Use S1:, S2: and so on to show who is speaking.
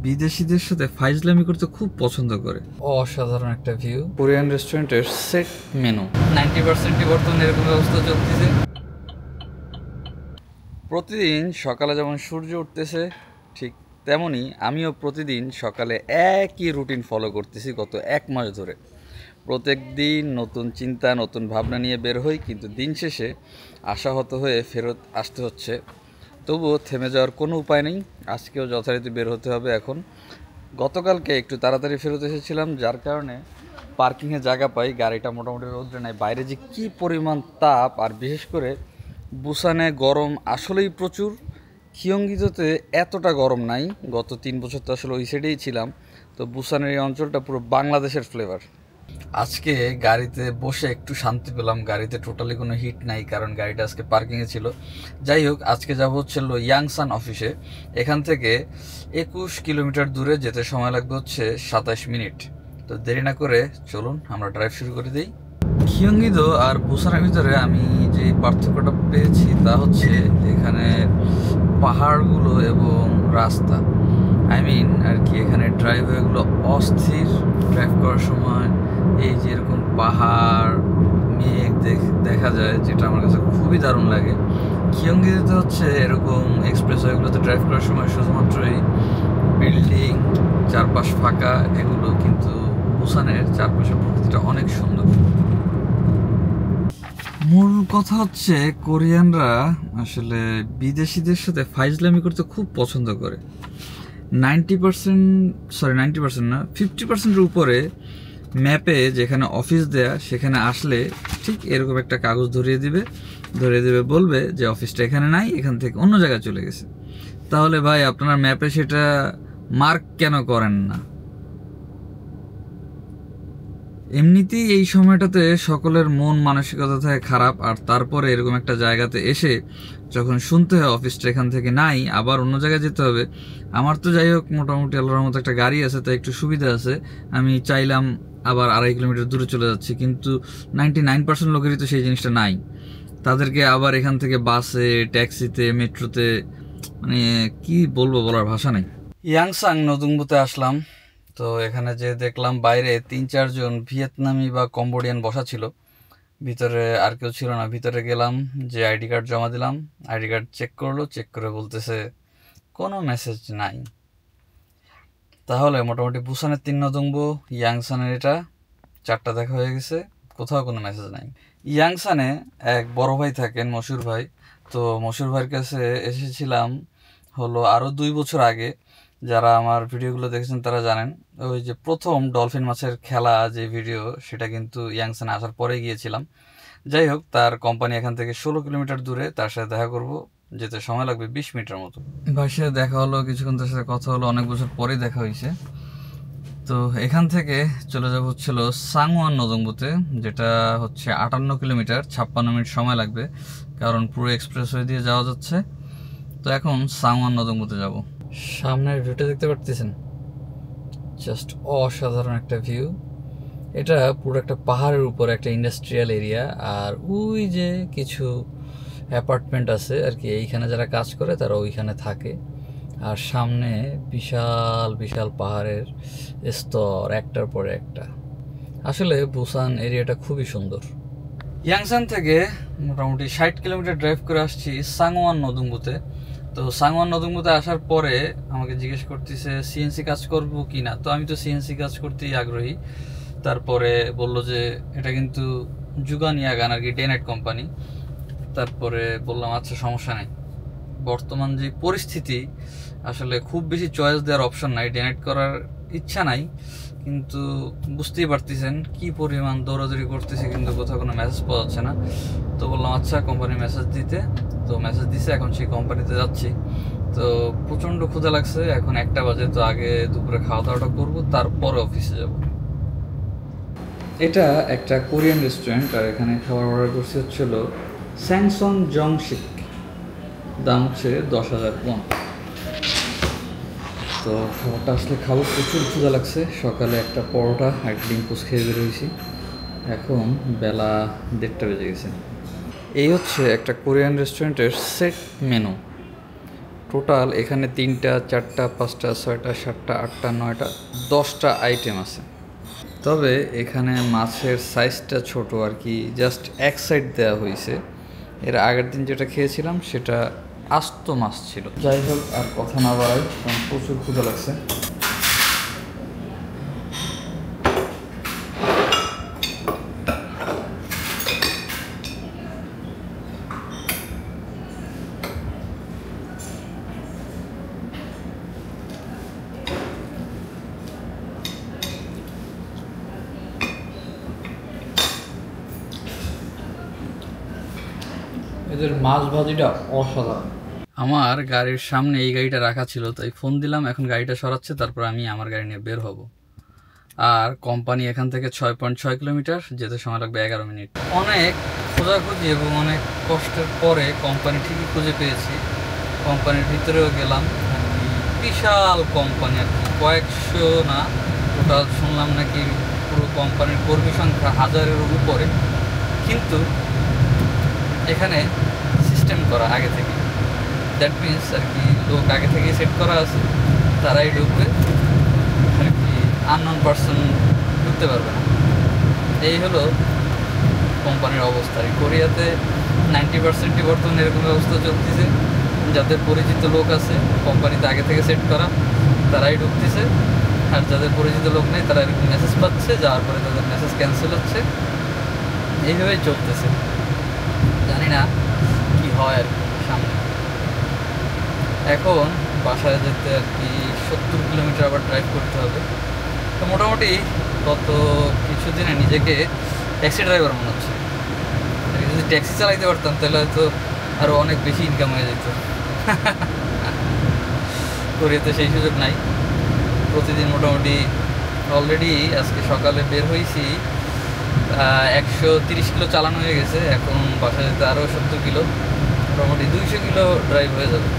S1: বিদেশিদের সাথে ফাইজলামি করতে খুব পছন্দ করে। অসাধারণ একটা ভিউ, কোরিয়ান রেস্টুরেন্টের সেট মেনু। 90%ই বর্তমানে এরকম ব্যবস্থা চলতেছে। প্রতিদিন সকালে যেমন সূর্য উঠতেছে ঠিক তেমনই আমিও প্রতিদিন সকালে একই রুটিন ফলো করতেছি গত 1 মাস ধরে। প্রত্যেক দিন নতুন চিন্তা নতুন ভাবনা নিয়ে বের হই, কিন্তু দিন শেষে আশাহত হয়ে ফেরত আসতে হচ্ছে। তবুও থেমে যাওয়ার কোনো উপায় নেই, আজকেও যথারীতি বের হতে হবে। এখন গতকালকে একটু তাড়াতাড়ি ফেরত এসেছিলাম, যার কারণে পার্কিংয়ে জায়গা পাই। গাড়িটা মোটামুটি রোদ্রে নেয়, বাইরে যে কী পরিমাণ তাপ, আর বিশেষ করে বুসানে গরম আসলেই প্রচুর। খিয়ঙ্গিতে এতটা গরম নাই, গত 3 বছর তো আসলে ওই সাইডেই ছিলাম। তো বুসানের এই অঞ্চলটা পুরো বাংলাদেশের ফ্লেভার। আজকে গাড়িতে বসে একটু শান্তি পেলাম, গাড়িতে টোটালি কোনো হিট নাই, কারণ গাড়িটা আজকে পার্কিংয়ে ছিল। যাই হোক, আজকে যাব হচ্ছিল ইয়াংসান অফিসে। এখান থেকে 21 কিলোমিটার দূরে, যেতে সময় লাগবে হচ্ছে 27 মিনিট। তো দেরি না করে চলুন আমরা ড্রাইভ শুরু করে দিই। খিয়ঙ্গিদো আর বুসানের ভিতরে আমি যে পার্থক্যটা পেয়েছি তা হচ্ছে এখানে পাহাড়গুলো এবং রাস্তা, আর কি এখানে ড্রাইভওয়েগুলো অস্থির। ড্রাইভ করার সময় এই যে এরকম পাহাড় মেঘ দেখা যায়, যেটা আমার কাছে খুবই দারুণ লাগে। খিয়ঙ্গিতে হচ্ছে এরকম এক্সপ্রেসওয়েগুলোতে ড্রাইভ করার সময় শুধুমাত্রই বিল্ডিং, চারপাশ ফাঁকা এগুলো, কিন্তু বুসানের চারপাশের প্রকৃতিটা অনেক সুন্দর। মূল কথা হচ্ছে কোরিয়ানরা আসলে বিদেশিদের সাথে ফাইজলামি করতে খুব পছন্দ করে। 90% না, 50%-এর উপরে ম্যাপে যেখানে অফিস দেয়া সেখানে আসলে ঠিক এরকম একটা কাগজ ধরিয়ে দিবে, বলবে যে অফিসটা এখানে নাই, এখান থেকে অন্য জায়গায় চলে গেছে। তাহলে ভাই আপনার ম্যাপে সেটা মার্ক কেন করেন না? এমনিতেই এই সময়টাতে সকলের মন মানসিকতা থাকে খারাপ, আর তারপরে এরকম একটা জায়গাতে এসে যখন শুনতে হয় অফিসটা এখান থেকে নাই, আবার অন্য জায়গায় যেতে হবে। আমার তো যাই হোক মোটামুটি আল্লাহর মতো একটা গাড়ি আছে, তাই একটু সুবিধা আছে। আমি চাইলাম আবার 2.5 কিলোমিটার দূরে চলে যাচ্ছি, কিন্তু 99% লোকেরই তো সেই জিনিসটা নাই। তাদেরকে আবার এখান থেকে বাসে, ট্যাক্সিতে, মেট্রোতে, মানে কি বলবো, বলার ভাষা নেই। ইয়াংসাং নতুনবুতে আসলাম, তো এখানে যে দেখলাম বাইরে 3-4 জন ভিয়েতনামি বা কম্বোডিয়ান বসা ছিল, ভিতরে আর কেউ ছিল না। ভিতরে গেলাম, যে আইডি কার্ড জমা দিলাম, আইডি কার্ড চেক করলো, চেক করে বলতেছে কোনো মেসেজ নাই। তাহলে মোটামুটি বুসানের 3 নতুনবু, ইয়াংসানের এটা 4টা দেখা হয়ে গেছে, কোথাও কোনো মেসেজ নাই। ইয়াংসানে এক বড় ভাই থাকেন, মশুর ভাই। তো মশুর ভাইয়ের কাছে এসেছিলাম হলো আরও 2 বছর আগে। যারা আমার ভিডিওগুলো দেখেছেন তারা জানেন, ওই যে প্রথম ডলফিন মাছের খেলা যে ভিডিও, সেটা কিন্তু ইয়াংসানে আসার পরে গিয়েছিলাম। যাই হোক, তার কোম্পানি এখান থেকে 16 কিলোমিটার দূরে, তার সাথে দেখা করব, যেতে সময় লাগবে 20 মিনিটের মতো। ভাইয়ের সাথে দেখা হলো, কিছুক্ষণ তার সাথে কথা হলো, অনেক বছর পরেই দেখা হয়েছে। তো এখান থেকে চলে যাব হচ্ছিল সাংওয়ান নদংবুতে, যেটা হচ্ছে 58 কিলোমিটার, 56 মিনিট সময় লাগবে, কারণ পুরো এক্সপ্রেসওয়ে দিয়ে যাওয়া যাচ্ছে। তো এখন সাংওয়ান নদংবুতে যাব। সামনের ভিউটা দেখতে পারতেছেন, জাস্ট অসাধারণ একটা ভিউ। এটা পুরো একটা পাহাড়ের উপর একটা ইন্ডাস্ট্রিয়াল এরিয়া, আর ওই যে কিছু অ্যাপার্টমেন্ট আছে আর কি, এইখানে যারা কাজ করে তারা ওইখানে থাকে। আর সামনে বিশাল বিশাল পাহাড়ের স্তর, একটার পরে একটা। আসলে বুসান এরিয়াটা খুবই সুন্দর। ইয়াংসান থেকে মোটামুটি 60 কিলোমিটার ড্রাইভ করে আসছি সাংওয়ান নদংবুতে। তো সাংওয়ান নদংবুতে আসার পরে আমাকে জিজ্ঞেস করতেছে সিএনসি কাজ করব কি না। তো আমি তো সিএনসি কাজ করতেই আগ্রহী। তারপরে বললো যে এটা কিন্তু জুগান ইয়াগান আর কি, ডে নাইট কোম্পানি। তারপরে বললাম আচ্ছা সমস্যা নেই, বর্তমান যে পরিস্থিতি আসলে খুব বেশি চয়েস দেওয়ার অপশন নাই, ডে নাইট করার ইচ্ছা নাই, কিন্তু বুঝতেই পারতেছেন কি পরিমাণ দৌড়াদৌড়ি করতেছে, কিন্তু কোথাও কোনো মেসেজ পাওয়া যাচ্ছে না। তো বললাম আচ্ছা কোম্পানি মেসেজ দিতে, তো মেসেজ দিছে, এখন সেই কোম্পানিতে যাচ্ছি। তো প্রচণ্ড ক্ষুধা লাগছে, এখন 1টা বাজে, তো আগে দুপুরে খাওয়া দাওয়াটা করবো, তারপরে অফিসে যাব। এটা একটা কোরিয়ান রেস্টুরেন্ট, আর এখানে খাবার অর্ডার করছি হচ্ছিল স্যাংসং জংশিক, দাম হচ্ছে 10,000 won। তো খাবারটা আসলে খাবো, প্রচুর ক্ষুধা লাগছে। সকালে একটা পরোটা আর ডিম পোস্ট খেয়ে বেরোইছি, এখন বেলা 1:30 বেজে গেছে। এই হচ্ছে একটা কোরিয়ান রেস্টুরেন্টের সেট মেনু। টোটাল এখানে 3টা 4টা 5টা 6টা 7টা 8টা 9টা 10টা আইটেম আছে। তবে এখানে মাছের সাইজটা ছোট আর কি, জাস্ট এক সাইড দেওয়া হয়েছে। এর আগের দিন যেটা খেয়েছিলাম সেটা আস্ত মাছ ছিল। যাই হোক, আর কথা না বাড়াই, কারণ প্রচুর ক্ষুধা লাগছে। এদের মাছ ভাজিটা অসাধারণ। আমার গাড়ির সামনে এই গাড়িটা রাখা ছিল, তাই ফোন দিলাম, এখন গাড়িটা সরাচ্ছে, তারপর আমি আমার গাড়ি নিয়ে বের হব। আর কোম্পানি এখান থেকে 6.6 কিলোমিটার, যেতে সময় লাগবে 11 মিনিট। অনেক খোঁজাখুঁজি এবং অনেক কষ্টের পরে কোম্পানি ঠিকই খুঁজে পেয়েছি। কোম্পানির ভিতরেও গেলাম, আর কি বিশাল কোম্পানি আর কি, কয়েকশো না, টোটাল শুনলাম নাকি পুরো কোম্পানির কর্মী সংখ্যা 1000-এর উপরে। কিন্তু এখানে সিস্টেম করা আগে থেকে, দ্যাট মিনস আর কি লোক আগে থেকে সেট করা আছে, তারাই ঢুকবে আর কি, আননোন পার্সন ঢুকতে পারবে না। এই হলো কোম্পানির অবস্থা। আর কোরিয়াতে 90%ই বর্তমানে এরকম ব্যবস্থা চলতেছে, যাদের পরিচিত লোক আছে কোম্পানিতে আগে থেকে সেট করা, তারাই ঢুকতেছে, আর যাদের পরিচিত লোক নেই তারা এরকম মেসেজ পাচ্ছে, যাওয়ার পরে তাদের মেসেজ ক্যান্সেল হচ্ছে। এইভাবেই চলতেছে, জানি না কি হয় আর কি সামনে। এখন বাসায় যেতে আর কি 70 কিলোমিটার আবার ড্রাইভ করতে হবে। তো মোটামুটি গত কিছুদিনে নিজেকে ট্যাক্সি ড্রাইভার মনে হচ্ছে। যদি ট্যাক্সি চালাইতে পারতাম তাহলে হয়তো আরও অনেক বেশি ইনকাম হয়ে যেত। কোরিয়াতে সেই সুযোগ নাই। প্রতিদিন মোটামুটি অলরেডি আজকে সকালে বের হয়েছি, 130 কিলো চালানো হয়ে গেছে, এখন বাসায় যেতে আরও 70 কিলো, মোটামুটি 200 কিলো ড্রাইভ হয়ে যাবে।